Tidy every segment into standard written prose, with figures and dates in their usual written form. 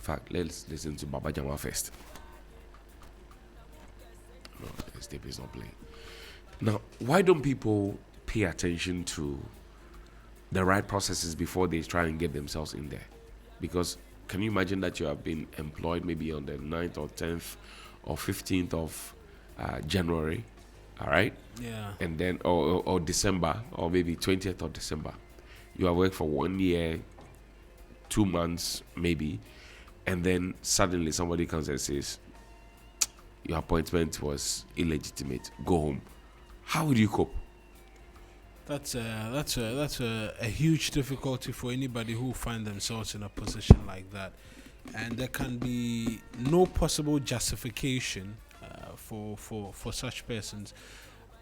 fact, let's listen to Baba Jamal first. No, this tape is not playing. Now, why don't people pay attention to the right processes before they try and get themselves in there? Because can you imagine that you have been employed maybe on the 9th or 10th or 15th of January, all right? Yeah. And then, or December, or maybe 20th of December. You have worked for 1 year, 2 months, maybe, and then suddenly somebody comes and says, your appointment was illegitimate, go home. How would you cope? That's a huge difficulty for anybody who find themselves in a position like that, and there can be no possible justification for such persons.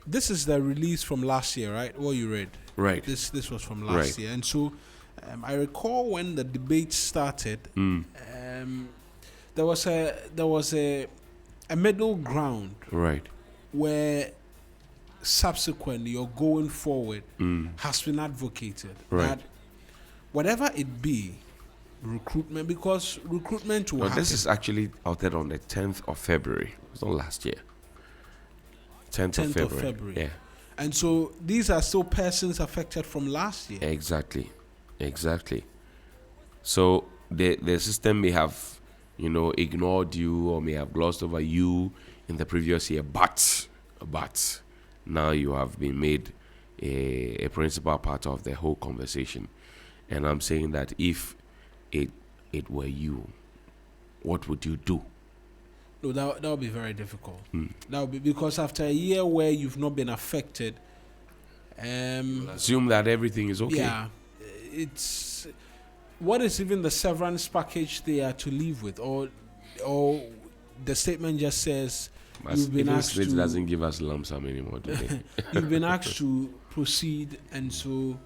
This is the release from last year, right? What you read, right? This was from last year, and so I recall when the debate started. There was a middle ground, right, where subsequently or going forward has been advocated that whatever it be, recruitment, because recruitment will happen. This is actually outed on the 10th of February. It was not last year. 10th of February. Yeah. And so these are still persons affected from last year. Exactly. So the system may have, ignored you or may have glossed over you in the previous year, but now you have been made a principal part of the whole conversation. And I'm saying that if it were you, what would you do? No, that would be very difficult. That would be because after a year where you've not been affected, assume that everything is okay. Yeah, it's what is even the severance package they are to leave with, or the statement just says you've been asked to. Doesn't give us lump sum anymore today. You've been asked to proceed, and so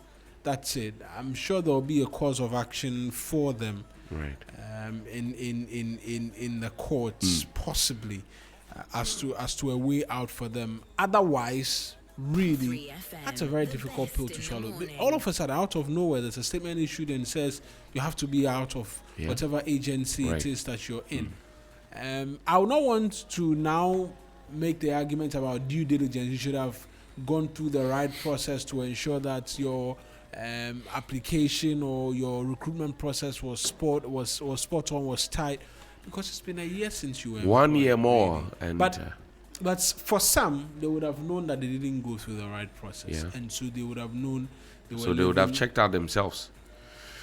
that's it. I'm sure there will be a cause of action for them. Right. In the courts, possibly, as to a way out for them. Otherwise, really, that's a very difficult pill to swallow. All of a sudden, out of nowhere, there's a statement issued and says you have to be out of whatever agency it is that you're in. I would not want to now make the argument about due diligence. You should have gone through the right process to ensure that your application or your recruitment process was spot on, was tight, because it's been a year since you were 1 year more, and but for some, they would have known that they didn't go through the right process, and so they would have known. They would have checked out themselves.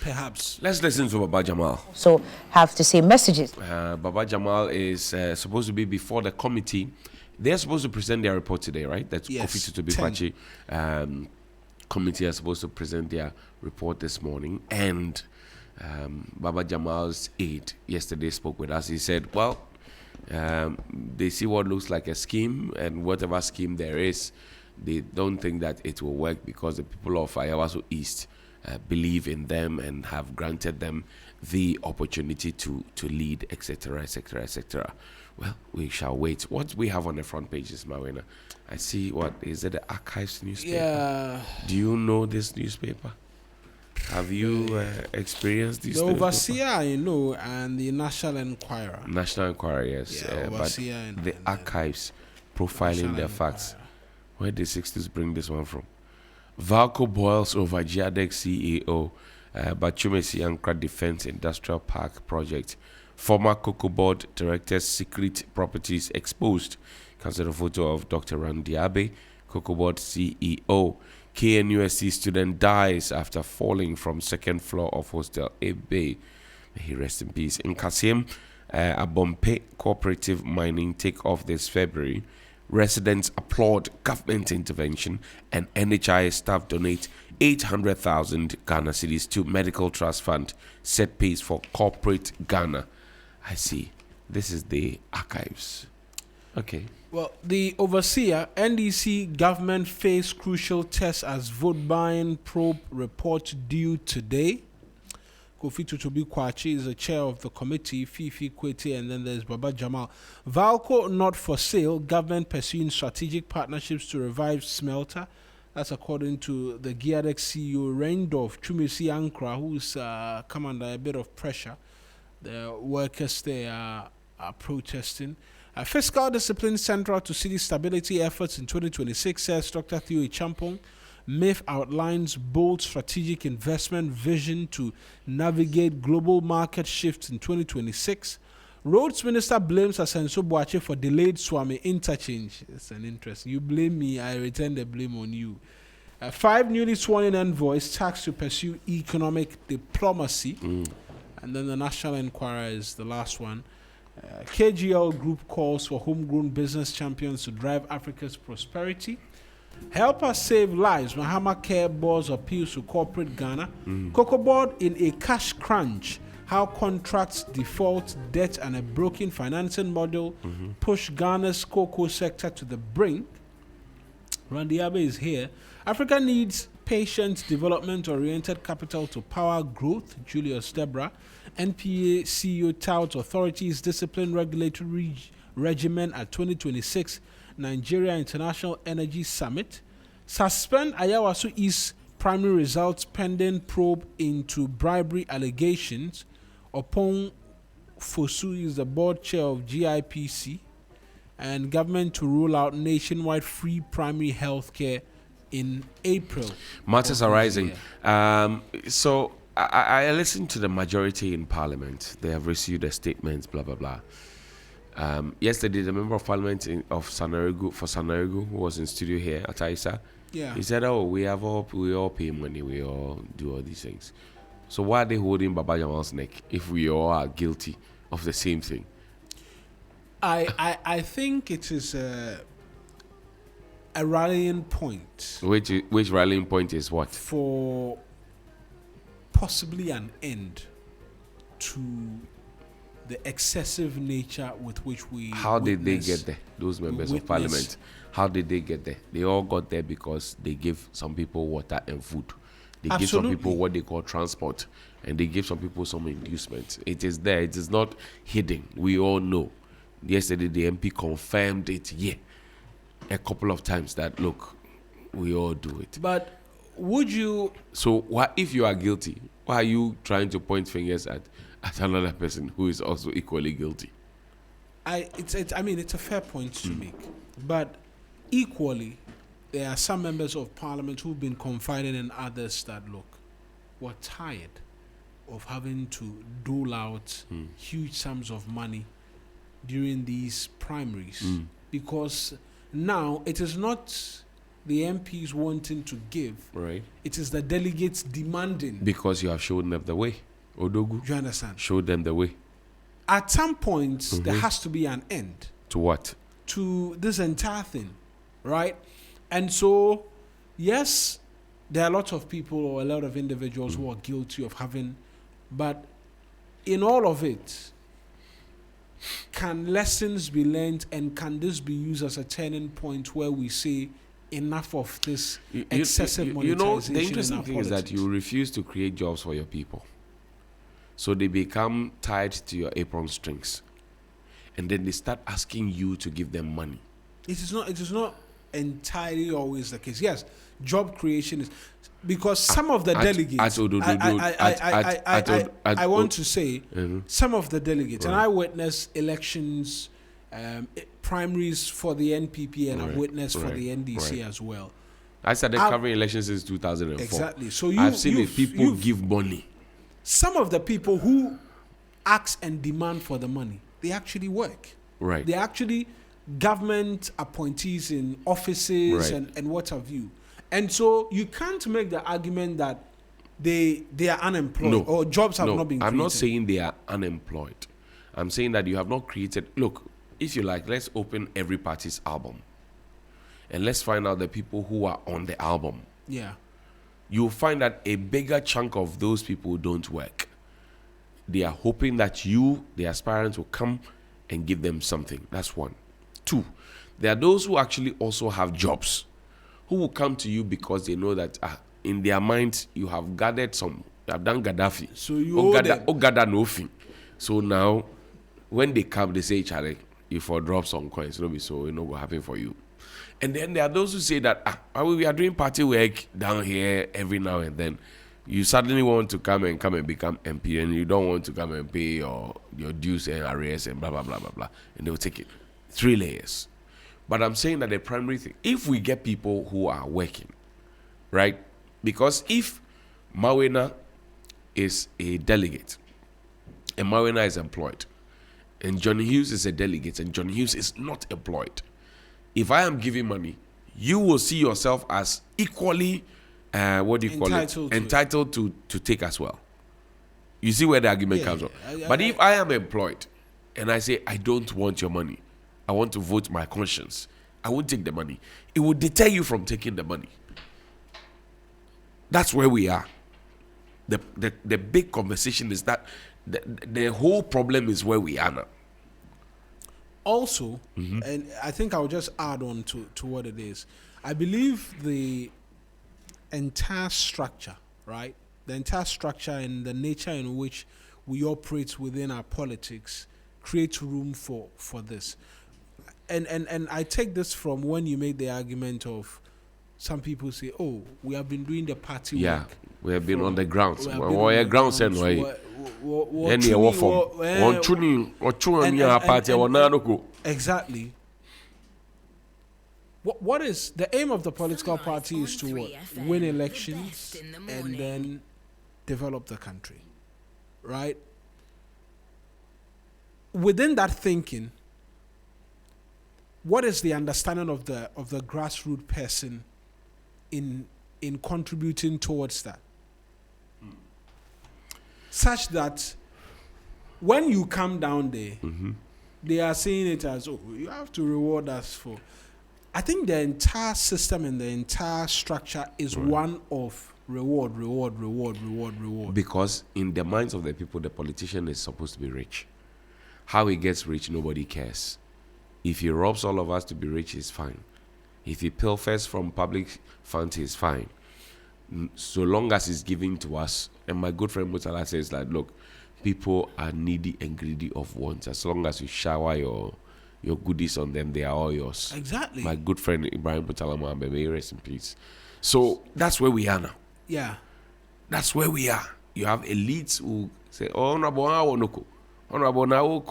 Perhaps. Let's listen to Baba Jamal. So have to say messages. Baba Jamal is supposed to be before the committee. They're supposed to present their report today, right? That's Kofi Tutubi committee are supposed to present their report this morning, and Baba Jamal's aide yesterday spoke with us. He said, well, they see what looks like a scheme, and whatever scheme there is, they don't think that it will work because the people of Ayawaso East believe in them and have granted them the opportunity to lead, etc., etc., etc. Well, we shall wait. What we have on the front pages, Mawena? I see, what is it, the Archives newspaper? Yeah. Do you know this newspaper? Have you experienced this? The Overseer, I know, and the National Enquirer. National Enquirer, yes. But the Archives, profiling the facts. Where did 60s bring this one from? VALCO boils over GIADEC CEO, Bachumesi Ankra Defense Industrial Park project. Former COCOBOD director's secret properties exposed. Consider a photo of Dr. Randy Abe, COCOBOD CEO. KNUST student dies after falling from second floor of hostel Abe. May he rest in peace. In Kasiem, Abompe cooperative mining take off this February. Residents applaud government intervention, and NHI staff donate 800,000 Ghana cedis to medical trust fund. Set pace for corporate Ghana. I see. This is the Archives. Okay. Well, the Overseer, NDC government face crucial test as vote buying probe report due today. Kofi Tutubi Kwachi is the chair of the committee, Fifi Kweti, and then there's Baba Jamal. VALCO not for sale, government pursuing strategic partnerships to revive smelter. That's according to the GIADEC CEO, Reindorf Chumisi Ankra, who's come under a bit of pressure The workers there are protesting. Fiscal discipline central to city stability efforts in 2026, says Dr. Theo Champong. MIF outlines bold strategic investment vision to navigate global market shifts in 2026. Roads Minister blames Asenso Boache for delayed Swami interchange. It's an interest. You blame me, I return the blame on you. 5 newly sworn in envoys tasked to pursue economic diplomacy. And then the National Enquirer is the last one. KGL Group calls for homegrown business champions to drive Africa's prosperity. Help us save lives. Mahama Care Board's appeals to corporate Ghana. COCOBOD in a cash crunch. How contracts, default, debt, and a broken financing model push Ghana's cocoa sector to the brink. Randy Abe is here. Africa needs patient, development-oriented capital to power growth. Julius Debra. NPA CEO touts authorities' discipline regulatory regimen at 2026 Nigeria International Energy Summit. Suspend Ayawaso East primary results pending probe into bribery allegations. Opon Fosu is the board chair of GIPC. And government to roll out nationwide free primary health care in April. Matters are rising. So I listened to the majority in Parliament. They have received a statement, blah, blah, blah. Yesterday, the member of Parliament of Sanarigu, who was in studio here at Aisa, he said, we all pay money, we all do all these things. So why are they holding Baba Jamal's neck if we all are guilty of the same thing? I think it is a rallying point. Which rallying point is what? For possibly an end to the excessive nature with which we How did they get there, those members of Parliament? How did they get there? They all got there because they give some people water and food. They give some people what they call transport, and they give some people some inducement. It is there. It is not hidden. We all know. Yesterday, the MP confirmed it, a couple of times that, look, we all do it. But would you... So what if you are guilty? Why are you trying to point fingers at another person who is also equally guilty? It's a fair point to make. But equally, there are some members of Parliament who've been confiding in others that, look, we're tired of having to dole out huge sums of money during these primaries, because now it is not the MPs wanting to give, right? It is the delegates demanding. Because you have shown them the way, Odogu. Do you understand? Show them the way. At some point, there has to be an end. To what? To this entire thing, right? And so, yes, there are a lot of people or a lot of individuals who are guilty of having, but in all of it, can lessons be learned, and can this be used as a turning point where we say enough of this excessive monetization? The interesting thing is that you refuse to create jobs for your people. So they become tied to your apron strings. And then they start asking you to give them money. It is not entirely always the case. Yes, job creation is... Because some of the delegates, I want to say, some of the delegates, and I witnessed elections, primaries for the NPP, and I've witnessed for the NDC as well. I started covering elections since 2004. Exactly. So I've seen if people give money. Some of the people who ask and demand for the money, they actually work. Right. They're actually government appointees in offices and what have you. And so you can't make the argument that they are unemployed or jobs have not been created. I'm not saying they are unemployed. I'm saying that you have not created... Look, if you like, let's open every party's album. And let's find out the people who are on the album. Yeah. You'll find that a bigger chunk of those people don't work. They are hoping that you, the aspirants, will come and give them something. That's one. Two, there are those who actually also have jobs, who will come to you because they know that in their minds you have gathered some, you have done Gaddafi. So you gather nothing. So now, when they come, they say, Charlie, you for drop some coins, so what happen for you. And then there are those who say that we are doing party work down here every now and then. You suddenly want to come and become MP, and you don't want to come and pay your dues and arrears and blah blah blah blah blah, and they'll take it. 3 layers. But I'm saying that the primary thing, if we get people who are working, right? Because if Mawena is a delegate and Mawena is employed, and John Hughes is a delegate and John Hughes is not employed, if I am giving money, you will see yourself as equally entitled to take as well. You see where the argument comes from. But if I am employed and I say I don't want your money, I want to vote my conscience, I won't take the money, it will deter you from taking the money. That's where we are. The big conversation is that the whole problem is where we are now. Also, and I think I'll just add on to what it is. I believe the entire structure, right? The entire structure and the nature in which we operate within our politics creates room for this. And I take this from when you made the argument of some people say, oh, we have been doing the party work. We have been on the ground. Exactly. What is the aim of the political party is to what? Win elections and then develop the country, right? Within that thinking, what is the understanding of the grassroots person in contributing towards that? Such that when you come down there, they are saying it as, oh, you have to reward us for. I think the entire system and the entire structure is one of reward. Because in the minds of the people, the politician is supposed to be rich. How he gets rich, nobody cares. If he robs all of us to be rich, he's fine. If he pilfers from public funds, he's fine. So long as he's giving to us. And my good friend Mutala says that, look, people are needy and greedy of wants. As long as you shower your goodies on them, they are all yours. Exactly. My good friend Ibrahim Mutala Mohammed, may he rest in peace. So that's where we are now. Yeah. That's where we are. You have elites who say, oh, honorable now,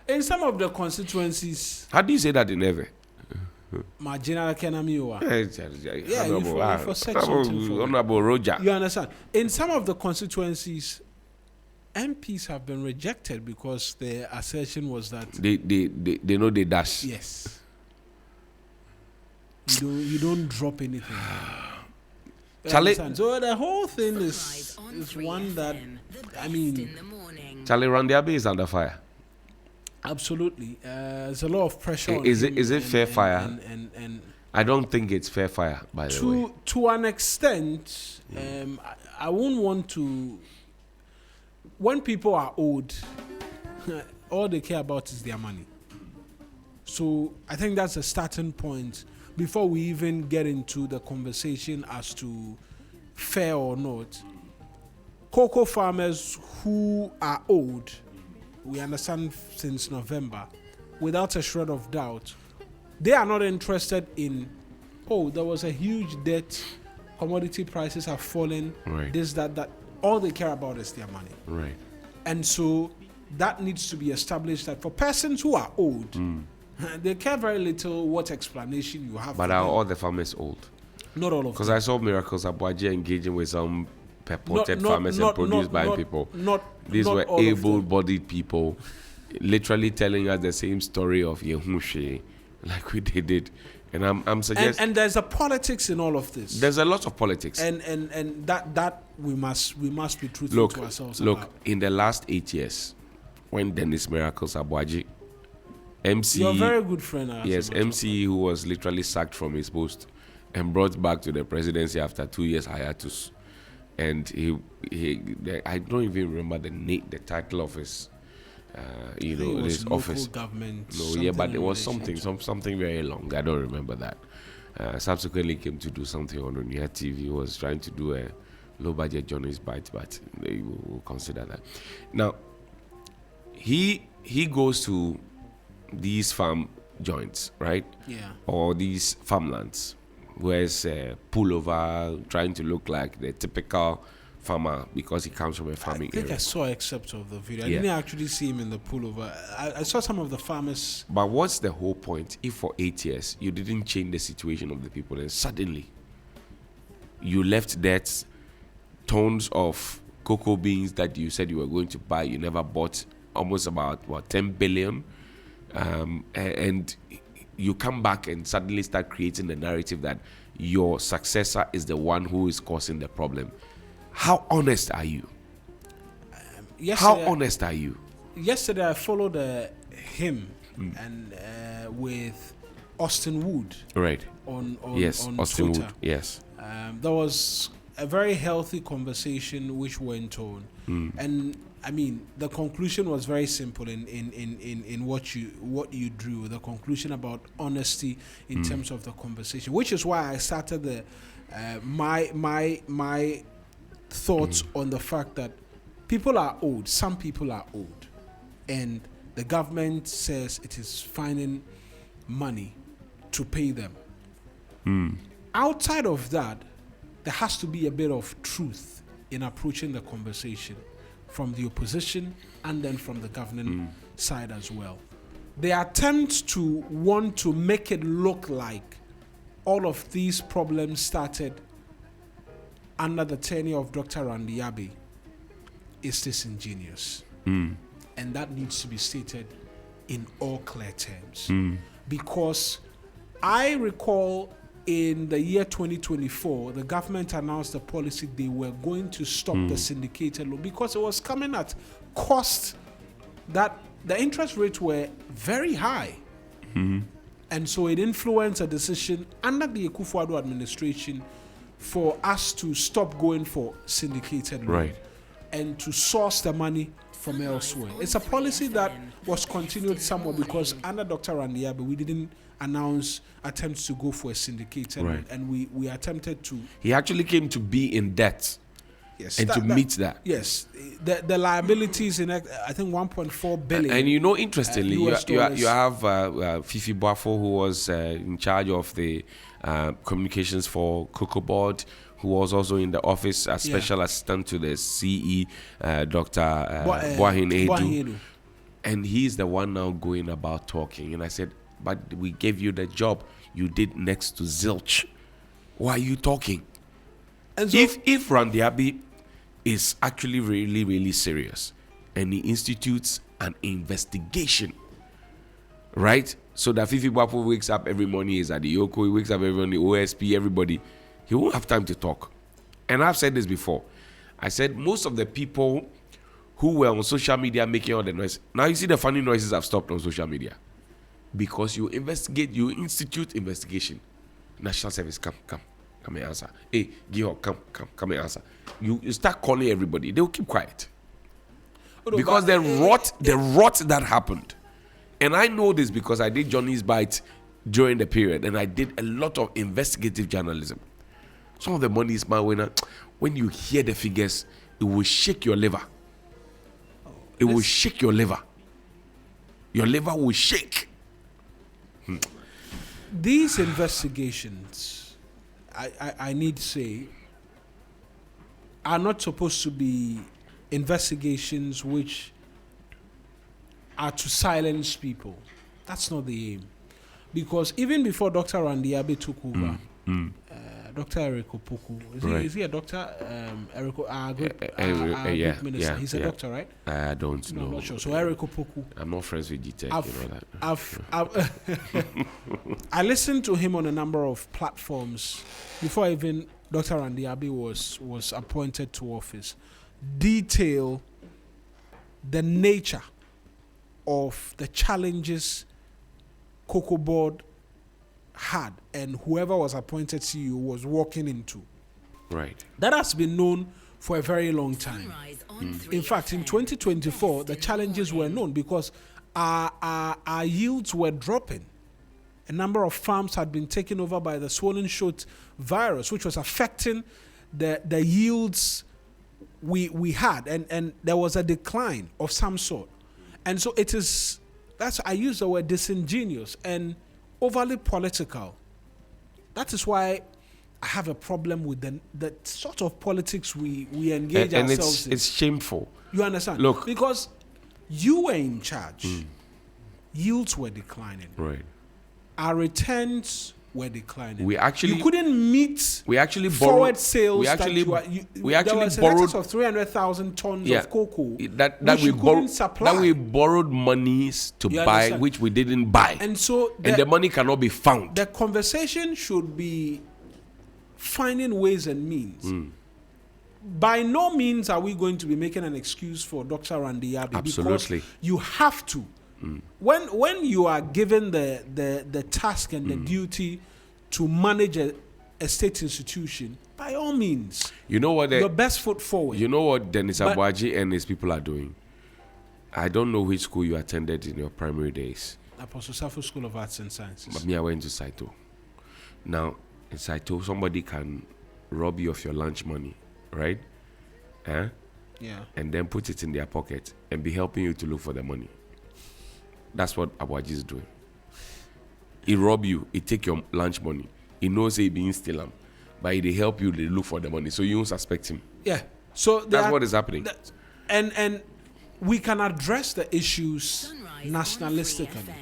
in some of the constituencies. How do you say that in Eve? Marginal Kenamiwa. Yeah, for Honorable Roger. You understand? In some of the constituencies, MPs have been rejected because their assertion was that they know they dash. Yes. You don't drop anything. Charlie, so the whole thing is one that, I mean, Charlie Randiabe is under fire. Absolutely. There's a lot of pressure on is him. Is it fair fire? And I don't think it's fair fire, by the way. To an extent, I wouldn't want to. When people are owed, all they care about is their money. So I think that's a starting point before we even get into the conversation as to fair or not. Cocoa farmers who are owed, we understand since November, without a shred of doubt, they are not interested in, oh, there was a huge debt, commodity prices have fallen, this, that. All they care about is their money. Right. And so that needs to be established that for persons who are old, they care very little what explanation you have. But are all the farmers old? Not all of them. Because I saw Miracles Abuaji engaging with some purported farmers and produced by people. These were able-bodied people, literally telling us the same story of Yehushe, like we did. And I'm suggesting. And there's a politics in all of this. There's a lot of politics. And that we must be truthful to ourselves. Look, in the last 8 years, when Dennis Miracles Abuaji, MC, you're a very good friend. Yes, MC, who was literally sacked from his post and brought back to the presidency after 2 years hiatus, and he I don't even remember the title of his. His office. Government. No, yeah, but it was something very long. I don't remember that. Subsequently, came to do something on Unia TV. He was trying to do a low-budget journalist bite, but they will consider that. Now, he goes to these farm joints, right? Yeah. Or these farmlands, wears a pullover, trying to look like the typical farmer because he comes from a farming area. I saw excerpts of the video. I didn't actually see him in the pullover. I saw some of the farmers. But what's the whole point? If for 8 years you didn't change the situation of the people, and suddenly you left that tons of cocoa beans that you said you were going to buy, you never bought, almost about 10 billion, and you come back and suddenly start creating the narrative that your successor is the one who is causing the problem. How honest are you? How honest are you? Yesterday I followed him and with Austin Wood. Right. On Austin Twitter. Wood. Yes. There was a very healthy conversation which went on, and I mean the conclusion was very simple in what you drew. The conclusion about honesty in terms of the conversation, which is why I started the my thoughts on the fact that people are owed. Some people are owed, and the government says it is finding money to pay them. Outside of that, there has to be a bit of truth in approaching the conversation from the opposition and then from the governing side as well. The attempt to want to make it look like all of these problems started under the tenure of Dr. Randiabe is disingenuous. And that needs to be stated in all clear terms. Because I recall in the year 2024, the government announced the policy they were going to stop the syndicated loan because it was coming at cost that the interest rates were very high. And so it influenced a decision under the Akufo-Addo administration for us to stop going for syndicated loan and to source the money from elsewhere. It's a policy that was continued somewhat because under Dr. Randiabe, we didn't announce attempts to go for a syndicated loan, and we attempted to. He actually came to be in debt. Yes, and to meet that. Yes, the liabilities in I think 1.4 billion. And you know, interestingly, you have Fifi Boafo, who was in charge of the communications for COCOBOD, who was also in the office as special assistant to the CE, Dr. Boahin Edu. And he's the one now going about talking. And I said, but we gave you the job you did next to zilch. Why are you talking? And so if Randiabe is actually really, really serious and he institutes an investigation, right? So that Fifi Boafo wakes up every morning, he's at the Yoko, he wakes up every morning, OSP, everybody, he won't have time to talk. And I've said this before. I said most of the people who were on social media making all the noise, now you see the funny noises have stopped on social media. Because you investigate, you institute investigation. National Service, come and answer. Hey, Gov't, come and answer. You start calling everybody, they will keep quiet. Because the rot that happened. And I know this because I did Johnny's Bite during the period, and I did a lot of investigative journalism. Some of the money is my winner. When you hear the figures, it will shake your liver. It will shake your liver. Your liver will shake. These investigations, I need to say, are not supposed to be investigations which are to silence people. That's not the aim. Because even before Dr. Randiabe took over, Dr. Eric Opoku, is he a doctor? Eric, great minister. He's a doctor, right? I don't know. I'm not sure. So Eric Opoku. I'm not friends with GTech, you know that. I listened to him on a number of platforms before even Dr. Randiabe was appointed to office. Detail the nature of the challenges COCOBOD had and whoever was appointed CEO was walking into. Right. That has been known for a very long time. In fact, in 2024, the challenges were known because our yields were dropping. A number of farms had been taken over by the swollen shoot virus, which was affecting the yields we had, and there was a decline of some sort. And so I use the word disingenuous and overly political. That is why I have a problem with the sort of politics we engage and ourselves in. It's shameful. You understand? Look. Because you were in charge. Yields were declining. Right. Our returns were declining. You couldn't meet forward sales. We actually there was borrowed of 300,000 tons of cocoa that we borrowed monies to buy, which we didn't buy, and so the money cannot be found. The conversation should be finding ways and means. By no means are we going to be making an excuse for Dr. Randiyabi. Absolutely. Because you have to. When you are given the task and the duty to manage a state institution, by all means, you know what your best foot forward. You know what Dennis Abuaji and his people are doing? I don't know which school you attended in your primary days. Apostle Safo School of Arts and Sciences. But me, I went to Saito. Now, in Saito, somebody can rob you of your lunch money, right? Yeah. And then put it in their pocket and be helping you to look for the money. That's what Abuaji is doing. He rob you, he take your lunch money. He knows he being stealing, but he help you, they look for the money, so you don't suspect him. Yeah. So that's what is happening. And we can address the issues nationalistically,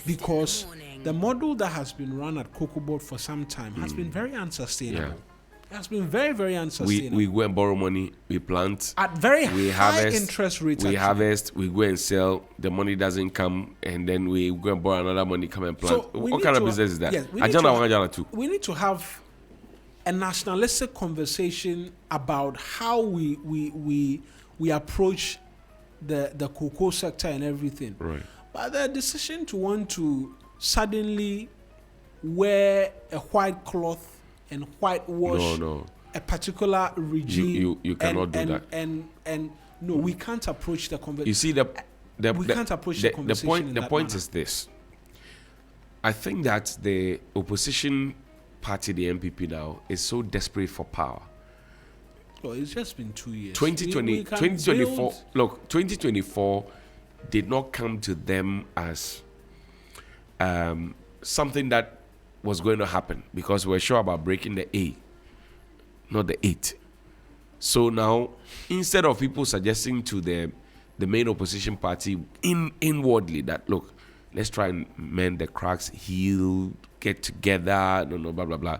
because the model that has been run at COCOBOD for some time has been very unsustainable. Yeah. It has been very, very unsustainable. We go and borrow money, we plant. At very high interest rates. We harvest, we go and sell, the money doesn't come, and then we go and borrow another money, come and plant. So what kind of business is that? Yes, we need to have a nationalistic conversation about how we approach the cocoa sector and everything. Right. But the decision to want to suddenly wear a white cloth and whitewash a particular regime, you cannot do that. And no, we can't approach the conversation. You see, we can't approach the conversation. The point is this. I think that the opposition party, the MPP now, is so desperate for power. Well, it's just been 2 years. 2024. Look, 2024 did not come to them as something that was going to happen, because we're sure about breaking the A, not the 8. So now, instead of people suggesting to the main opposition party inwardly that, look, let's try and mend the cracks, heal, get together, blah, blah, blah.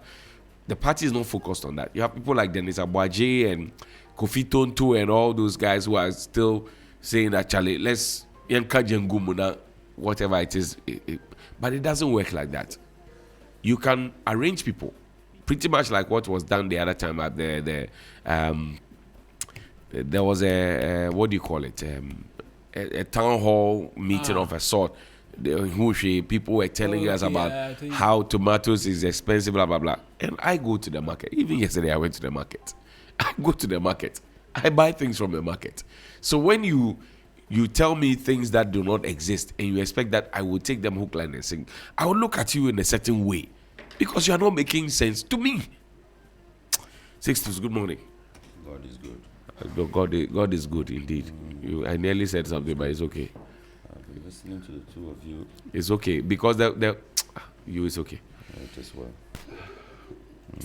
The party is not focused on that. You have people like Dennis Abuaji and Kofi Tonto and all those guys who are still saying that, Charlie, let's whatever it is. But it doesn't work like that. You can arrange people, pretty much like what was done the other time at there was a what do you call it? A town hall meeting of a sort. People were telling us about how tomatoes is expensive, blah blah blah. And I go to the market. Even yesterday, I went to the market. I go to the market. I buy things from the market. So when you tell me things that do not exist and you expect that I will take them hook, line, and sinker, I will look at you in a certain way, because you are not making sense to me. Sixtus, good morning. God is good. God is good indeed. I nearly said something, but it's okay. I've been listening to the two of you. It's okay, because you is okay. It is well.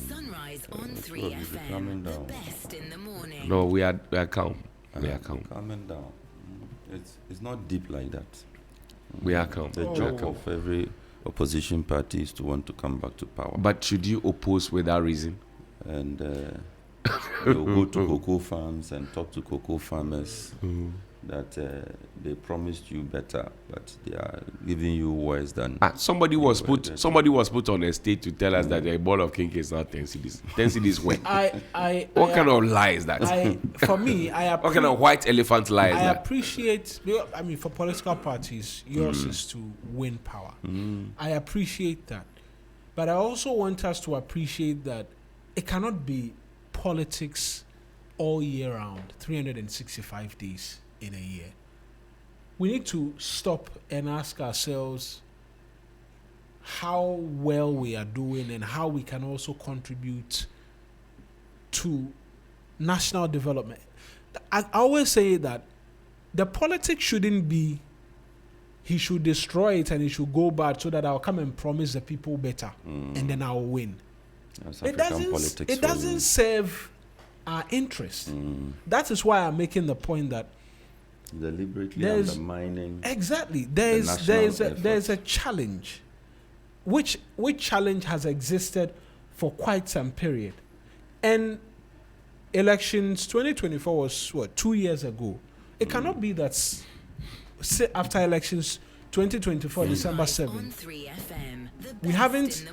Sunrise on 3FM, the best in the morning. No, we are calm. We are calm. Calming down. It's not deep like that. We are calm. The job of every opposition party is to want to come back to power. But should you oppose without reason? And you'll go to cocoa farms and talk to cocoa farmers that they promised you better, but they are giving you worse than. Somebody was put on a stage to tell us that a ball of king is not 10 cedis. 10 cedis when? What kind of lie is that? For me, what kind of white elephant lie is that? I appreciate. I mean, for political parties, yours is to win power. I appreciate that, but I also want us to appreciate that it cannot be politics all year round, 365 days in a year. We need to stop and ask ourselves how well we are doing and how we can also contribute to national development. I always say that the politics shouldn't be he should destroy it and he should go bad so that I'll come and promise the people better and then I'll win. It doesn't serve our interest. That is why I'm making the point that deliberately undermining. Exactly. There's a challenge, which challenge has existed for quite some period, and elections 2024 was 2 years ago. It cannot be that after elections 2024 December 7th, we haven't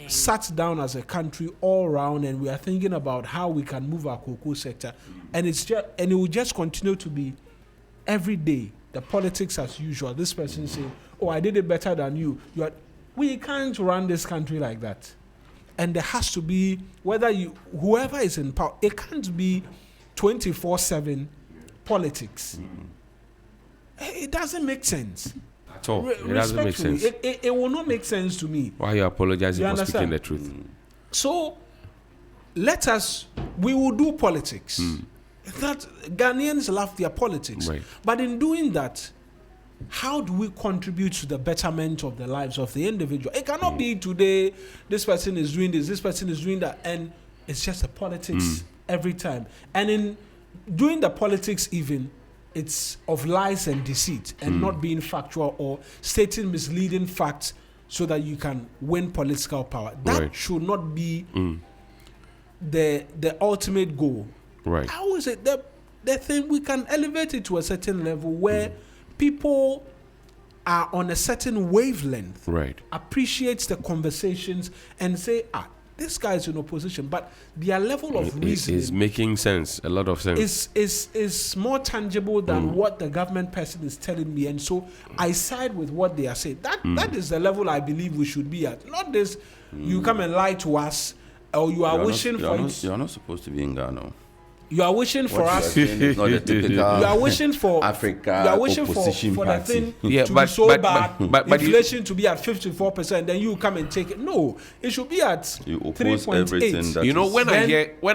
sat down as a country all round and we are thinking about how we can move our cocoa sector, and it will just continue to be every day the politics as usual. This person saying, "Oh, I did it better than you." We can't run this country like that, and there has to be whoever is in power. It can't be 24/7 politics. It doesn't make sense. At all. It doesn't make sense. It will not make sense to me. Why are you apologizing for speaking the truth? So, we will do politics. That Ghanaians love their politics. Right. But in doing that, how do we contribute to the betterment of the lives of the individual? It cannot be today, this person is doing this person is doing that, and it's just a politics every time. And in doing the politics even, it's of lies and deceit and not being factual or stating misleading facts so that you can win political power. That should not be the ultimate goal. Right. How is it that the thing we can elevate it to a certain level where people are on a certain wavelength, appreciates the conversations and say, this guy is in opposition, but their level of reasoning is making sense, a lot of sense. Is more tangible than what the government person is telling me, and so I side with what they are saying. That is the level I believe we should be at. Not this, you come and lie to us, or you are wishing for it. You are not supposed to be in Ghana. You are wishing for us. It's not the typical you are wishing for Africa. You are wishing for the thing to be so bad. Inflation to be at 54%. Then you come and take it. No, it should be at 3.8. You know, when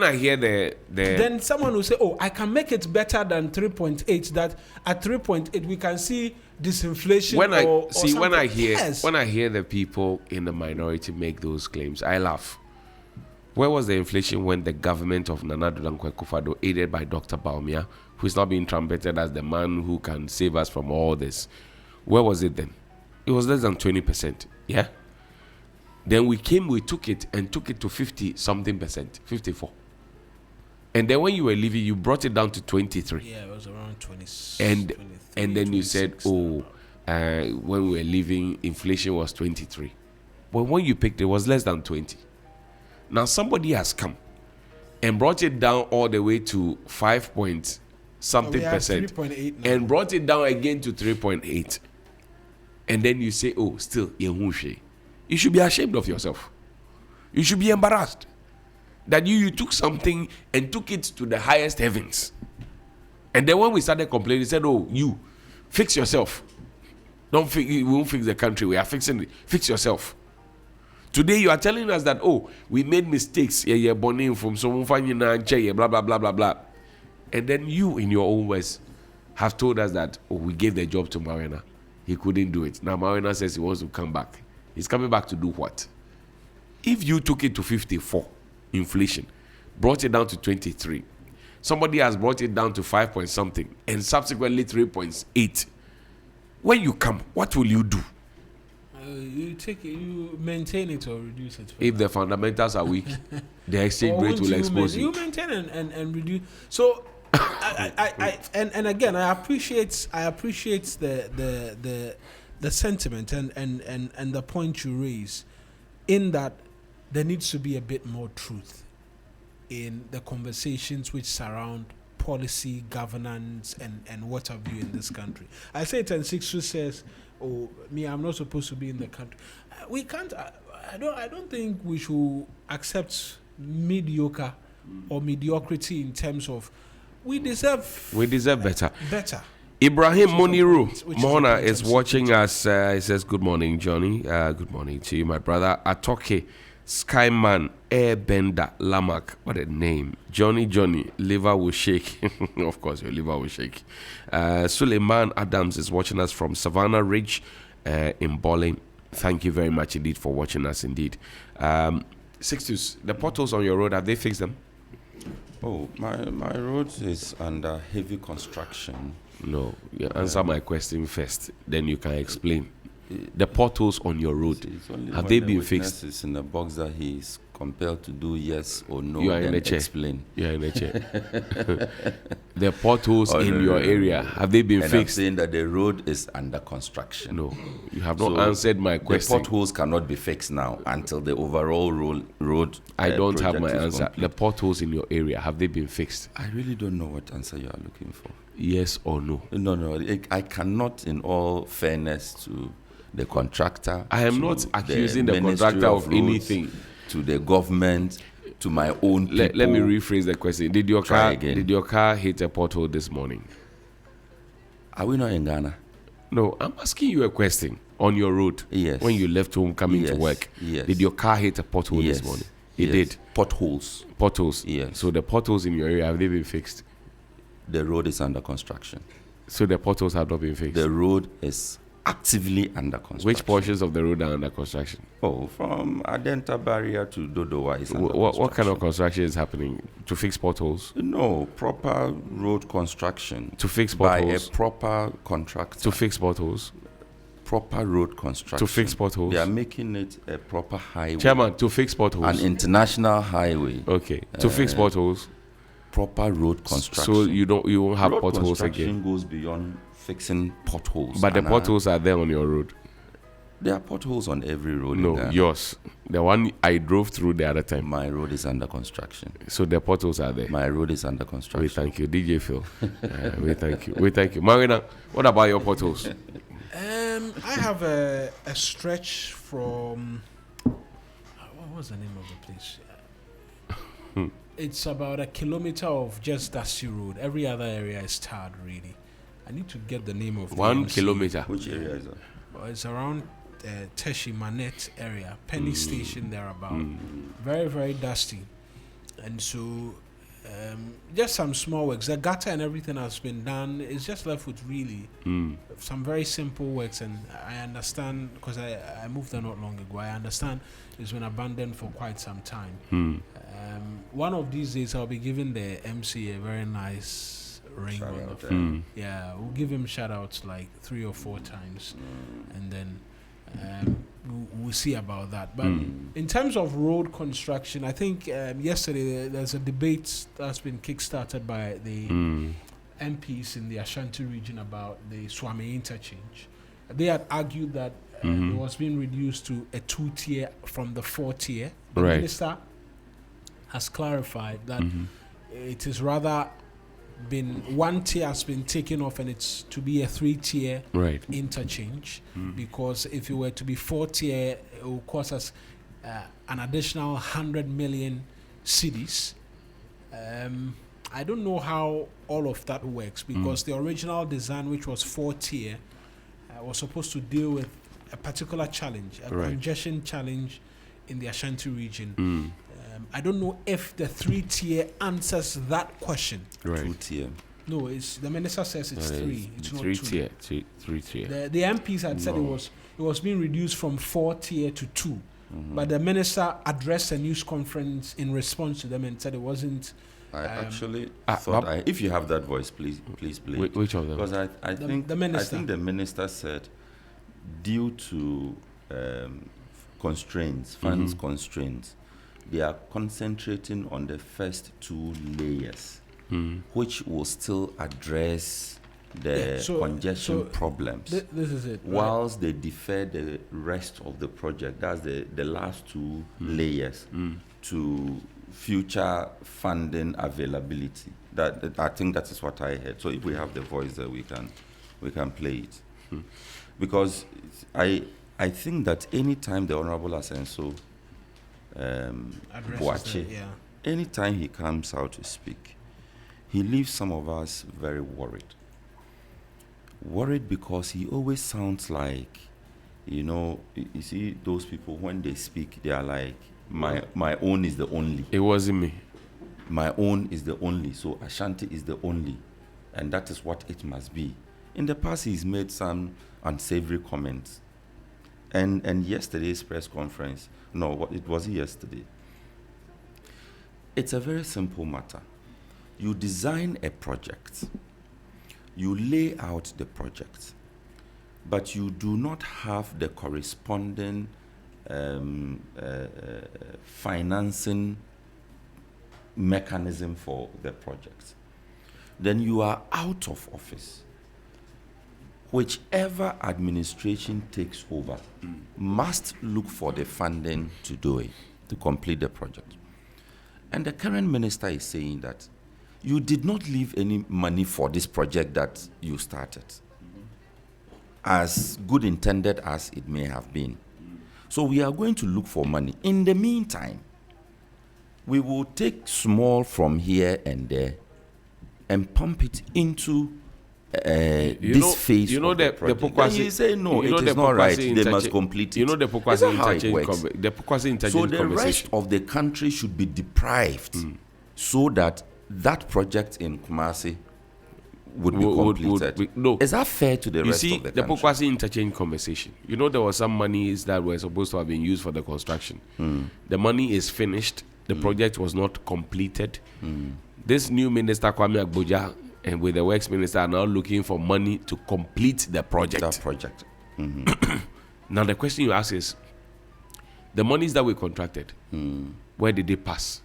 I hear the then someone will say, "Oh, I can make it better than 3.8." That at 3.8 we can see disinflation. When I hear the people in the minority make those claims, I laugh. Where was the inflation when the government of Nana Addo Dankwa Akufo-Addo, aided by Dr. Baumia, who is now being trumpeted as the man who can save us from all this? Where was it then? It was less than 20%. Yeah? Then we took it to 50-something%, 54. And then when you were leaving, you brought it down to 23. Yeah, it was around 20. And then you said, when we were leaving, inflation was 23. But when you picked it was less than 20. Now somebody has come and brought it down all the way to 5-point-something% 3.8 and brought it down again to 3.8. And then you say, still, you should be ashamed of yourself. You should be embarrassed that you took something and took it to the highest heavens. And then when we started complaining, he said, you fix yourself. We won't fix the country. We are fixing it. Fix yourself. Today you are telling us that we made mistakes. Yeah, born from someone blah blah blah blah blah. And then you, in your own words, have told us that we gave the job to Marina. He couldn't do it. Now Marina says he wants to come back. He's coming back to do what? If you took it to 54, inflation, brought it down to 23, somebody has brought it down to 5-point-something, and subsequently 3.8. When you come, what will you do? You take it, you maintain it or reduce it. If the fundamentals are weak, the exchange rate will expose you. You maintain and reduce. So, and again, I appreciate the sentiment and the point you raise, in that there needs to be a bit more truth in the conversations which surround policy, governance, and what have you in this country. I say it, and Sixu says, I'm not supposed to be in the country. We can't. I don't think we should accept mediocre or mediocrity in terms of we deserve better. Better. Ibrahim Moniru Mona is watching us. He says, "Good morning, Johnny. Good morning to you, my brother. Atoke Skyman Airbender Lamak. What a name. Johnny, liver will shake." Of course, your liver will shake. Suleiman Adams is watching us from Savannah Ridge in Bowling. Thank you very much indeed for watching us indeed. Sixtus, the potholes on your road, have they fixed them? Oh, my road is under heavy construction. No, you answer my question first, then you can explain. The potholes on your road, It's only have when they the been witness fixed? is in the box that he is compelled to do yes or no. You are in then the chair. explain. You are in a chair. The potholes Oh, in no, your no, no, area, no. have they been And fixed? I'm saying that the road is under construction. No, you have not So answered my question. The potholes cannot be fixed now until the overall road. I don't have my project is answer. complete. The potholes in your area, have they been fixed? I really don't know what answer you are looking for. Yes or no? No. I cannot, in all fairness to the contractor. I am to not accusing the Ministry contractor of Roads, anything. To the government, to my own people. Let me rephrase the question. Did your Try again. Did your car hit a pothole this morning? Are we not in Ghana? No, I'm asking you a question. On your road, Yes. when you left home coming to Yes. work, Yes. did your car hit a pothole Yes. this morning? It Yes. did. Potholes. Potholes. Yes. So the potholes in your area, have they been fixed? The road is under construction. So the potholes have not been fixed. The road is actively under construction. Which portions of the road are under construction? Oh, from Adenta barrier to Dodowa is under What kind of construction. construction is happening to fix potholes? No, proper road construction. To fix by a potholes? proper contractor. To fix potholes? Proper road construction. To fix potholes? They are making it a proper highway. Chairman, to fix potholes? An international highway. Okay. To fix potholes? Proper road construction. So you won't have road potholes construction again. goes beyond fixing potholes. But the And, potholes are there on your road. there are potholes on every road. in No, Ghana. yours. The one I drove through the other time. My road is under construction. So the potholes are there. My road is under We construction. thank you, DJ Phil. We thank you. We thank you. Marina, what about your potholes? I have a stretch from what was the name of the place? It's about a kilometer of just dusty road. Every other area is tarred, really. I need to get the name of the 1 MC. kilometer. Which area is that? It's around Teshi Manette area, Penny Station thereabout. Very, very dusty. And so just some small works. The gutter and everything has been done. It's just left with really some very simple works. And I understand, because I moved there not long ago, I understand it's been abandoned for quite some time. One of these days I'll be giving the MC a very nice ring Shout on out, the phone. Yeah, we'll give him shout outs like 3 or 4 times. And then we'll see about that. But in terms of road construction, I think yesterday there's a debate that's been kickstarted by the MPs in the Ashanti region about the Swami interchange. They had argued that it was being reduced to a 2-tier from the 4-tier. The Right. minister has clarified that it is rather been 1 tier has been taken off and it's to be a 3-tier Right. interchange, because if it were to be 4-tier, it will cost us an additional 100 million cedis. I don't know how all of that works, because the original design, which was 4-tier, was supposed to deal with a particular challenge, a Right. congestion challenge in the Ashanti region. I don't know if the 3-tier answers that question. Right. 2-tier. No, it's the minister says it's 3. It's not 2. 3-tier. 3-tier. The MPs had said it was being reduced from 4-tier to 2, but the minister addressed a news conference in response to them and said it wasn't. I actually Bob- thought if you have that voice, please play. it. Which of them? Because I think the minister. I think the minister said, due to constraints, funds constraints, they are concentrating on the first 2 layers, which will still address the congestion problems. This is it. Whilst they defer the rest of the project, that's the last 2 layers, to future funding availability. That I think that is what I heard. So if we have the voice there, we can play it. Because I think that any time the Honorable Asenso Addresses Boache, that, yeah. anytime he comes out to speak, he leaves some of us very worried. Worried because he always sounds like, you see those people when they speak, they are like, my own is the only. It wasn't me. My own is the only. So Ashanti is the only. And that is what it must be. In the past, he's made some unsavory comments. And yesterday's press conference, it was yesterday. It's a very simple matter. You design a project, you lay out the project, but you do not have the corresponding financing mechanism for the project. Then you are out of office. Whichever administration takes over must look for the funding to do it, to complete the project. And the current minister is saying that you did not leave any money for this project that you started, as good intended as it may have been. So we are going to look for money. In the meantime, we will take small from here and there and pump it into this phase. You know of the project. Then he say no, it is not right. They must complete it. You know the Pokwasi interchange So the rest of the country should be deprived, so that that project in Kumasi would be completed. No. Is that fair to the rest of the country? The Pokwasi interchange conversation. You know there were some monies that were supposed to have been used for the construction. The money is finished. The project was not completed. This new minister, Kwame Agboja, and with the works minister, are now looking for money to complete the project. That project. Now the question you ask is, the monies that we contracted, where did they pass?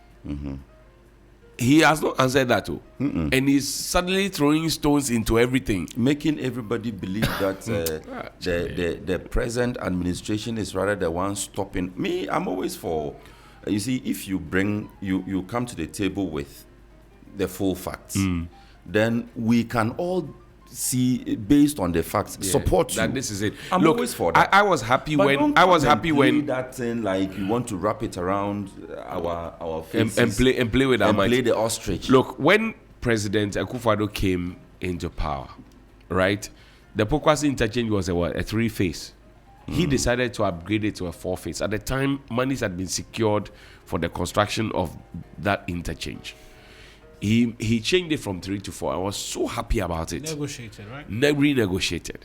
He has not answered that too. And he's suddenly throwing stones into everything, making everybody believe that the present administration is rather the one stopping. Me, I'm always for, you see, if you you come to the table with the full facts, then we can all see, based on the facts, support that you. This is it. I'm always for that. I was happy but when that thing, like you want to wrap it around our faces and play with our minds. Play the ostrich. Look, when President Akufo-Addo came into power, right, the Pokwasi interchange was a 3-phase. He decided to upgrade it to a 4-phase. At the time, monies had been secured for the construction of that interchange. He changed it from 3 to 4. I was so happy about it. Negotiated, right? Renegotiated.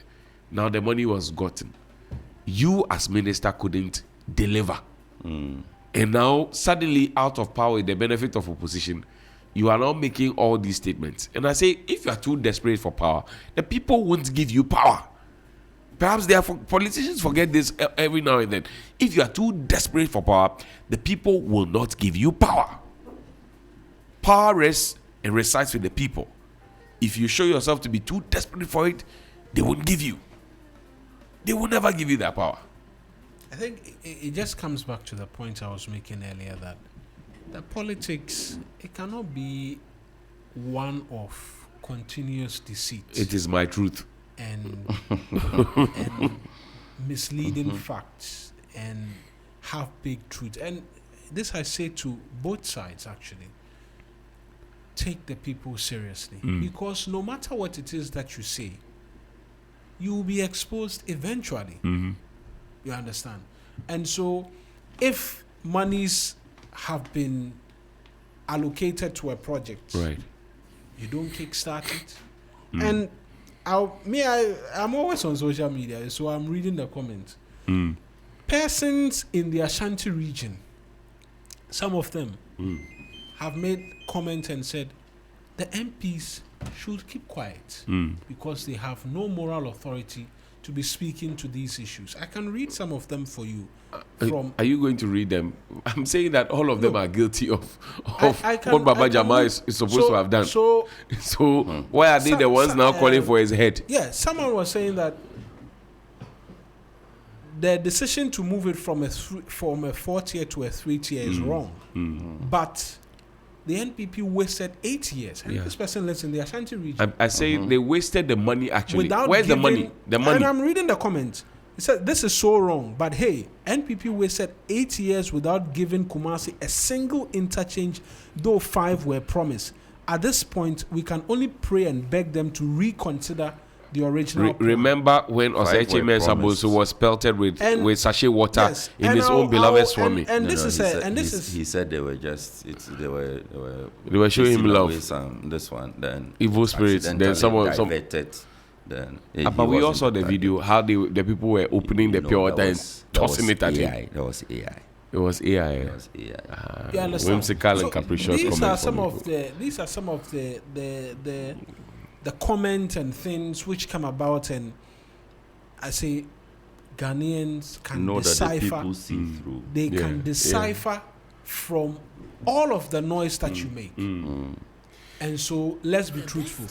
Now the money was gotten. You as minister couldn't deliver. And now suddenly, out of power, with the benefit of opposition, you are now making all these statements. And I say, if you are too desperate for power, the people won't give you power. Perhaps politicians forget this every now and then. If you are too desperate for power, the people will not give you power. Power rests and resides with the people. If you show yourself to be too desperate for it, they won't give you. They will never give you that power. I think it just comes back to the point I was making earlier, that the politics, it cannot be one of continuous deceit. It is my truth. And misleading facts and half-baked truth. And this I say to both sides, actually. Take the people seriously, because no matter what it is that you say, you will be exposed eventually. You understand? And so if monies have been allocated to a project, right, you don't kickstart it. And I'm always on social media, so I'm reading the comments. Persons in the Ashanti region, some of them have made comment and said the MPs should keep quiet because they have no moral authority to be speaking to these issues. I can read some of them for you. Are you going to read them? I'm saying that all of them are guilty of what Baba Jama is supposed to have done. So why are they the ones now calling for his head? Yeah, someone was saying that the decision to move it from a 4-tier to a 3-tier is wrong. But the NPP wasted 8 years. And this person lives in the Ashanti region. I say they wasted the money actually. Without Where's the money? The money. And I'm reading the comments. He said, this is so wrong. But hey, NPP wasted 8 years without giving Kumasi a single interchange, though 5 were promised. At this point, we can only pray and beg them to reconsider the original plan. Remember when Osechi Mensabosu was pelted with sachet water in his own beloved Swami? He said they were just they were showing him love. This one, then evil spirits. Then someone diverted. Then but we also saw the video how the people were opening the pure water and tossing it at him. That was AI. It was AI. It was AI. You understand? Whimsical and capricious These are comments some from of the comments and things which come about, and I say Ghanaians can Know that the decipher. people see through. They can decipher from all of the noise that you make. And so let's be truthful.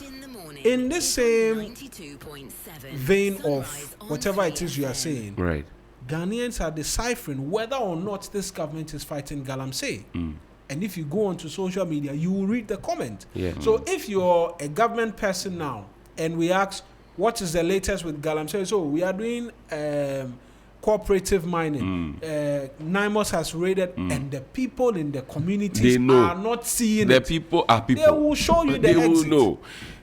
In this same vein of whatever it is you are saying, right. Ghanaians are deciphering whether or not this government is fighting Galamsey. And if you go onto social media, you will read the comment. Yeah. So if you're a government person now, and we ask, what is the latest with Galamsey? So we are doing cooperative mining. NIMOS has raided, and the people in the communities are not seeing the it. people are people. They will show you the exit. Will know.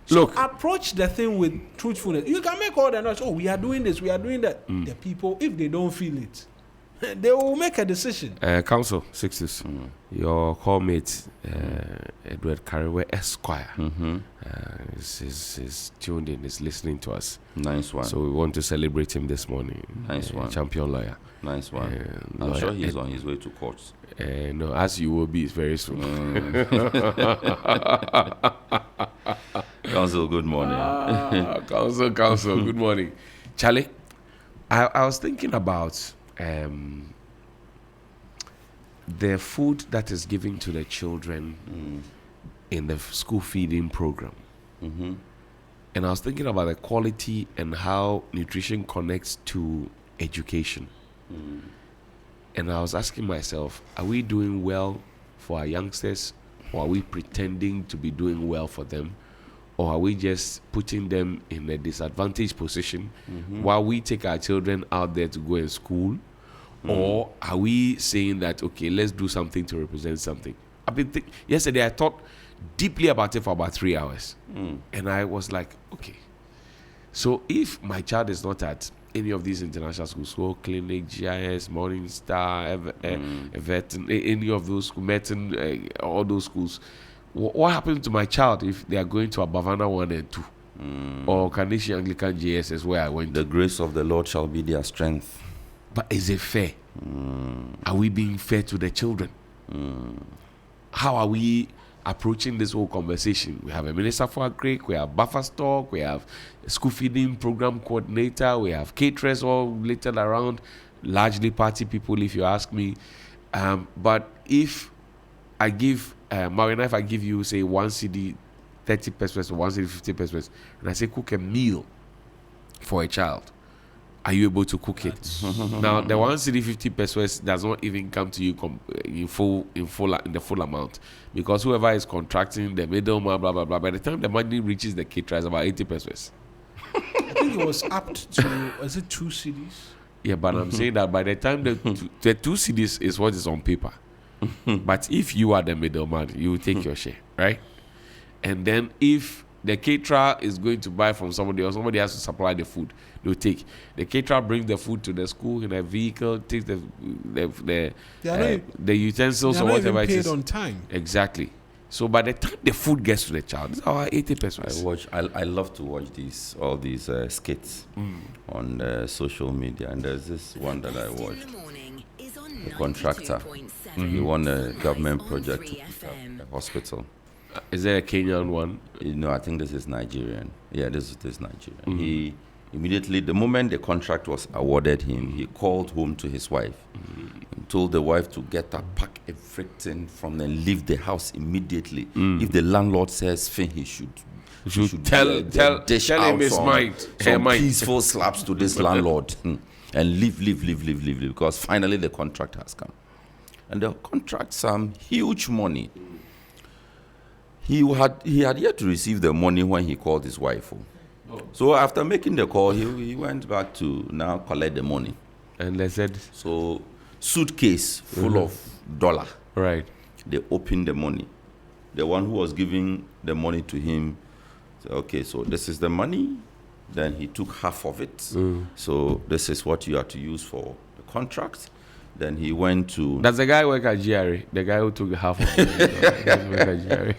So Look, approach the thing with truthfulness. You can make all the noise. Oh, we are doing this, we are doing that. The people, if they don't feel it, they will make a decision. Council 60s. Your callmate, Edward Carriway Esquire, is tuned in, is listening to us. Nice one. So we want to celebrate him this morning. Nice one. Champion lawyer. Nice one. I'm sure he's on his way to court. No, as you will be very soon. Council, good morning. Council, good morning. Charlie, I was thinking about the food that is given to the children in the school feeding program. And I was thinking about the quality and how nutrition connects to education. And I was asking myself, are we doing well for our youngsters, or are we pretending to be doing well for them? Or are we just putting them in a disadvantaged position while we take our children out there to go in school? Or are we saying that, okay, let's do something to represent something? Yesterday I thought deeply about it for about 3 hours. And I was like, okay, so if my child is not at any of these international schools, School Clinic, GIS, Morning Star, Everton, any of those schools, Merton, all those schools, what happens to my child if they are going to Abavana 1 and 2? Or Kaneshi Anglican JSS where I went? The grace of the Lord shall be their strength. But is it fair? Are we being fair to the children? How are we approaching this whole conversation? We have a minister for agri, we have buffer stock, we have a school feeding program coordinator, we have caterers all littered around, largely party people if you ask me. But if I give Marina, if I give you say 1 CD 30 pesos or 1 CD 50 pesos, and I say cook a meal for a child, are you able to cook it? Now the 1 CD 50 pesos does not even come to you in the full amount, because whoever is contracting the middleman, blah blah blah, by the time the money reaches the caterer, it's about 80 pesos. I think it was up to, was it 2 CDs? Yeah, but I'm saying that by the time the 2 CDs is what is on paper. But if you are the middleman, you will take your share, right? And then if the caterer is going to buy from somebody, or somebody has to supply the food, they'll take. The caterer brings the food to the school in a vehicle, takes the utensils or whatever it is. Paid on time. Exactly. So by the time the food gets to the child, it's our 80 pesos. I love to watch all these skits on social media, and there's this one that I watched. A contractor, he won a government project, a hospital. Is there a Kenyan one? No, I think this is Nigerian. Yeah, this is Nigerian. He immediately, the moment the contract was awarded him, he called home to his wife and told the wife to get up, pack everything from them, leave the house immediately. If the landlord says he should tell him his mind. Some peaceful slaps to this landlord and leave, because finally the contract has come. And the contract, some huge money. He had yet to receive the money when he called his wife. So after making the call, he went back to now collect the money. And they said, so suitcase full of dollar. Right. They opened the money. The one who was giving the money to him said, okay, so this is the money. Then he took half of it. So this is what you have to use for the contract. Then he went to... Does the guy work at GRA? The guy who took half of it does work at GRA.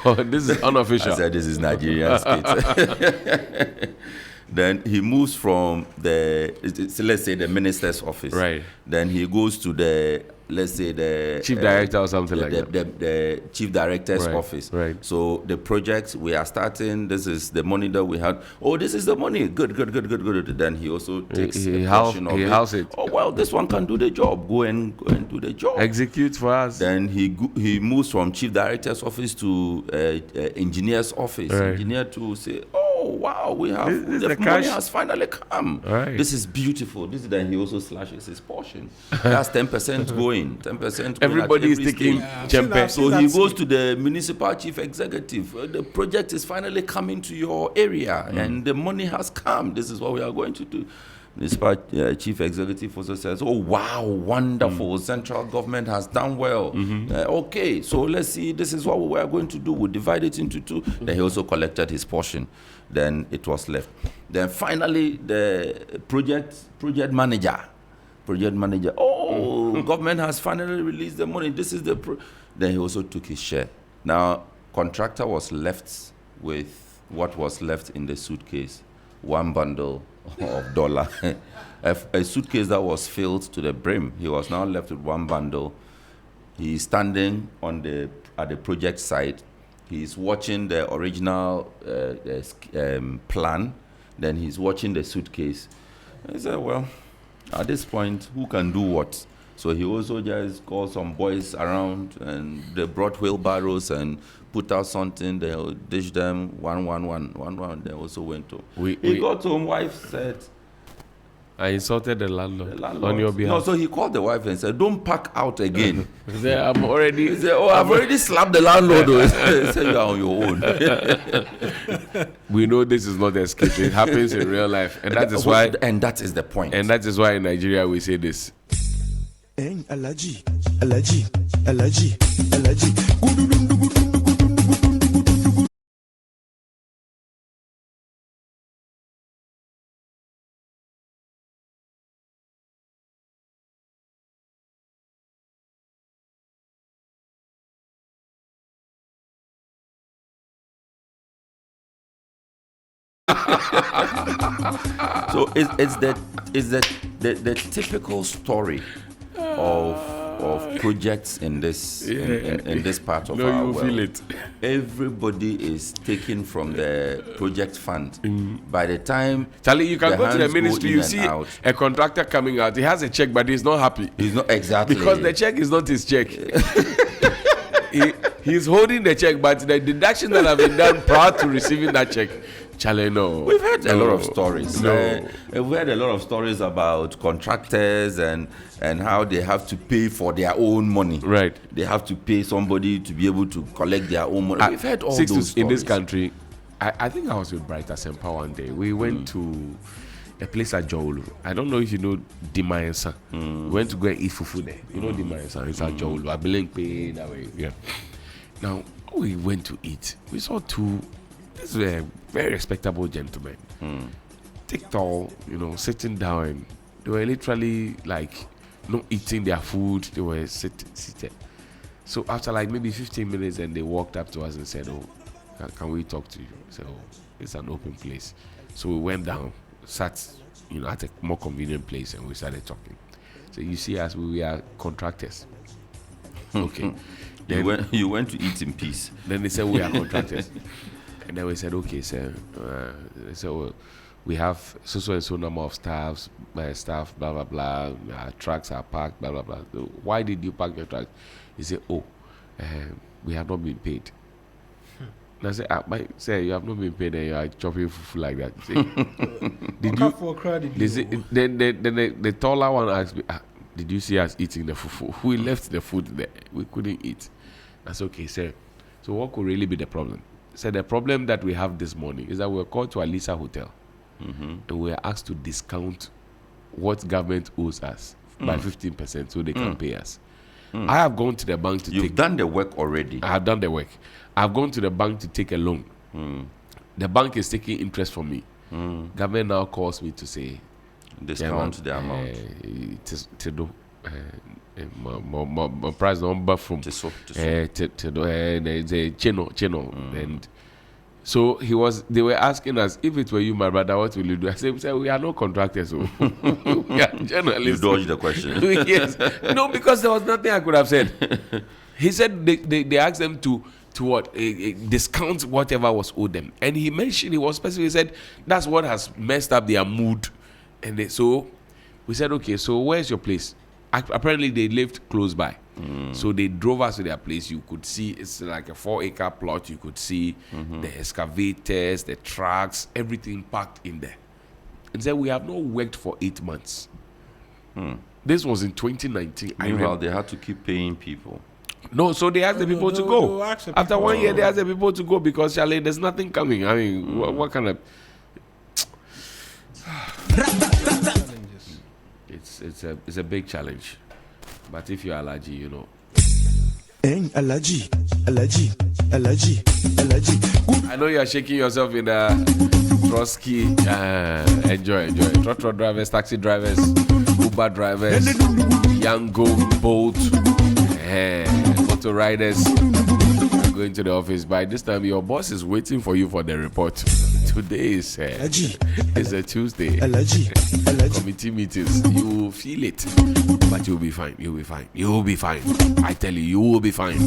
Oh, this is unofficial. I said this is Nigerian state. Then he moves from let's say the minister's office. Right. Then he goes to the, let's say the chief director or something like that. The chief director's office. Right. So the project we are starting, this is the money that we had. Oh, this is the money. Good. Then he also takes a portion of it. Oh, well, this one can do the job. Go and do the job. Execute for us. Then he moves from chief director's office to engineer's office. Right. Engineer to say, oh, wow, we have the money has finally come. Right. This is beautiful. Then he also slashes his portion. That's 10% going. 10% Everybody is taking Chempe. So he goes to the municipal chief executive. The project is finally coming to your area and the money has come. This is what we are going to do. Municipal chief executive also says, oh, wow, wonderful. Central government has done well. Okay, so let's see. This is what we are going to do. We'll divide it into two. Then he also collected his portion. Then it was left. Then finally, the project manager, oh, government has finally released the money. This is then he also took his share. Now, contractor was left with what was left in the suitcase, one bundle of dollar, a suitcase that was filled to the brim. He was now left with one bundle. He is standing at the project site. He's watching the original plan. Then he's watching the suitcase. He said, well, at this point, who can do what? So he also just called some boys around and they brought wheelbarrows and put out something. They dish them one. They also went home. He got home, wife said, I insulted the landlord on your behalf. No, so he called the wife and said, don't pack out again. He said, I've already slapped the landlord. He said, you're on your own. We know this is not escape. It happens in real life. And that is why. And that is the point. And that is why in Nigeria we say this. Alaji. So it's the typical story of projects in this in this part of our world. Feel it. Everybody is taken from the project fund. By the time Charlie, you can go to the ministry, you see a contractor coming out. He has a check, but he's not happy. He's not exactly because the check is not his check. He's holding the check, but the deductions that have been done prior to receiving that check. Charlie, no. We've heard a lot of stories. We've heard a lot of stories about contractors and how they have to pay for their own money. Right. They have to pay somebody to be able to collect their own money. We've heard all those stories. In this country, I think I was with Bright Asempa one day. We went to a place at Jowlu. I don't know if you know Dimayensa. We went to go and eat fufu there. You know Dimayensa? It's at Jowlu. I believe pay that way. Yeah. Now, we went to eat. We saw these were very respectable gentlemen. Thick, tall, sitting down. And they were literally like not eating their food. They were seated. So after like maybe 15 minutes, and they walked up to us and said, "Oh, can we talk to you?" So it's an open place. So we went down, sat, at a more convenient place, and we started talking. So you see, as we are contractors. Okay. Then you went to eat in peace. Then they said we are contractors. And then we said, okay, sir. So we have so and so number of staff, blah, blah, blah. Our trucks are parked, blah, blah, blah. So why did you park your trucks? He said, we have not been paid. And I said, sir, you have not been paid and you are chopping fufu like that. Then the taller one asked me, did you see us eating the fufu? We left the food there. We couldn't eat. I said, okay, sir. So what could really be the problem? So the problem that we have this morning is that we were called to Alisa Hotel and we were asked to discount what government owes us by 15% so they can pay us. I have gone to the bank to You've done the work already. I have done the work. I've gone to the bank to take a loan. The bank is taking interest from me. Government now calls me to say, discount the amount. My price number from chino and So they were asking us, if it were you, my brother, what will you do? I said, we are no contractors. So we are journalists. You dodged the question. Yes. No, because there was nothing I could have said. He said they asked them to what? Discount whatever was owed them. And he mentioned, he was specific, he said, that's what has messed up their mood. And so we said, okay, so where's your place? Apparently they lived close by. So they drove us to their place. You could see it's like a 4-acre plot. You could see the excavators, the trucks, everything packed in there. And said, we have not worked for 8 months. This was in 2019. Meanwhile, they had to keep paying people. No, so they asked the people to go. After 1 year, they asked the people to go because, Charlie, there's nothing coming. I mean, what kind of... It's a big challenge. But if you're allergy, you know. Allergy. I know you're shaking yourself in a Trotsky. Enjoy. Trotro drivers, taxi drivers, Uber drivers, Yango, Bolt, motor riders. Going to the office. By this time, your boss is waiting for you for the report. Today is a Tuesday. Committee meetings. You will feel it, but you'll be fine. You'll be fine. I tell you, you will be fine.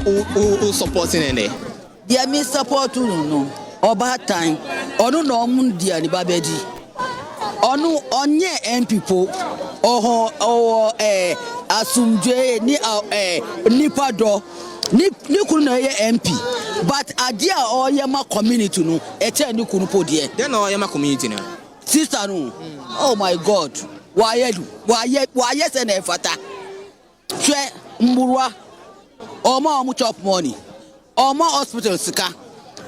Who supporting in there? Dear me support no. Over time. Onu no mun dia ni babeji. Onu onye MPpo. Asumdwe ni nipa do. Ni kunu na ye MP. But adia oye ma community no. Eche ni kunu po die. Then oye ma community na. Sister no. Oh my God. Why se na efata. Hwe mburwa. Omo chop money. Omo hospital sika.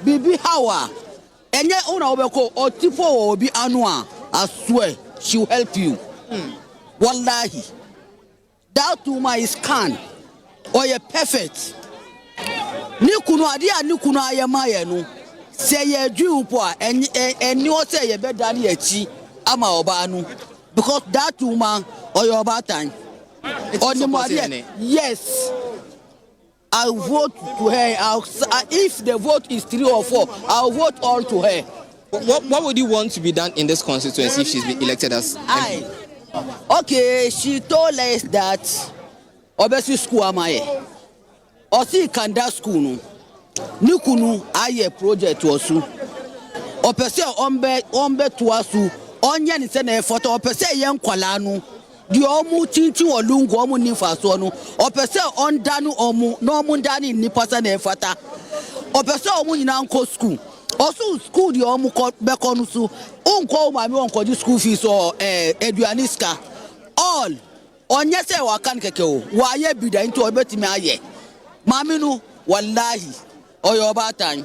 Bibi hawa. Enye una obeko otifo obi anua. I swear she will help you. Wallahi. That woman is kind. Or you perfect. Nikunu adia nikunu ayemaye no. Say ye drew po and you say ye better than ye chi ama obanu. Because that woman or your bad time. On the yes. I'll vote to her. If the vote is 3 or 4, I'll vote all to her. What would you want to be done in this constituency if she's been elected as MP? Okay, she told us that obviously school amaye. Osi kanda school no. Nikunu aye project wasu. Opese ombe tuasu. Onya ni se na effort opese yen kwala no. Di omu chinchi olungu omu nifaso no opese ondanu omu no omu ndani nipasa na efata opese omu nyina nko school osu school di omu ko beko no su unko mami onko di school fees or eduaniska all onye se wakan keke o waye bida into obetimi aye mami no wallahi oyo obatan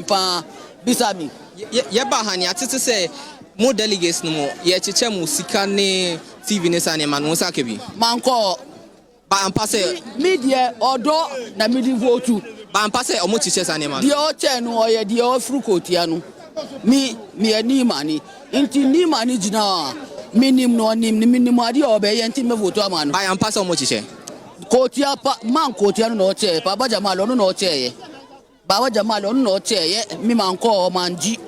pa bisami ye ba hani atete se more delegates no more. Ye chiche mu sika ne TV ne sa ne man won sa kebi. Manko ba ampa se media odo na midi vote. Ba ampa se omo chiche sa ne man. Di o che no oye di o fru kotia no. Mi ani mani. Inti ni mani jina. Minim no nim ni minim adi obe ye nti me vote amanu. Ba ampa se omo chiche. Kotia pa man kotia no che pa ba jamalo no che ye. Ba wa jamalo no che ye mi manko manji.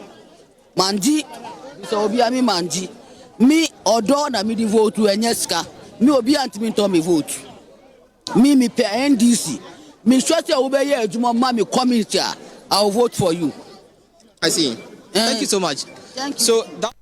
So obi ami manji mi odo na mi di vote enyeska mi obi antimi to me vote mi pe NDC mi sure say we be here ejuma ma mi community I will vote for you. I see. Thank you so much. Thank you. So that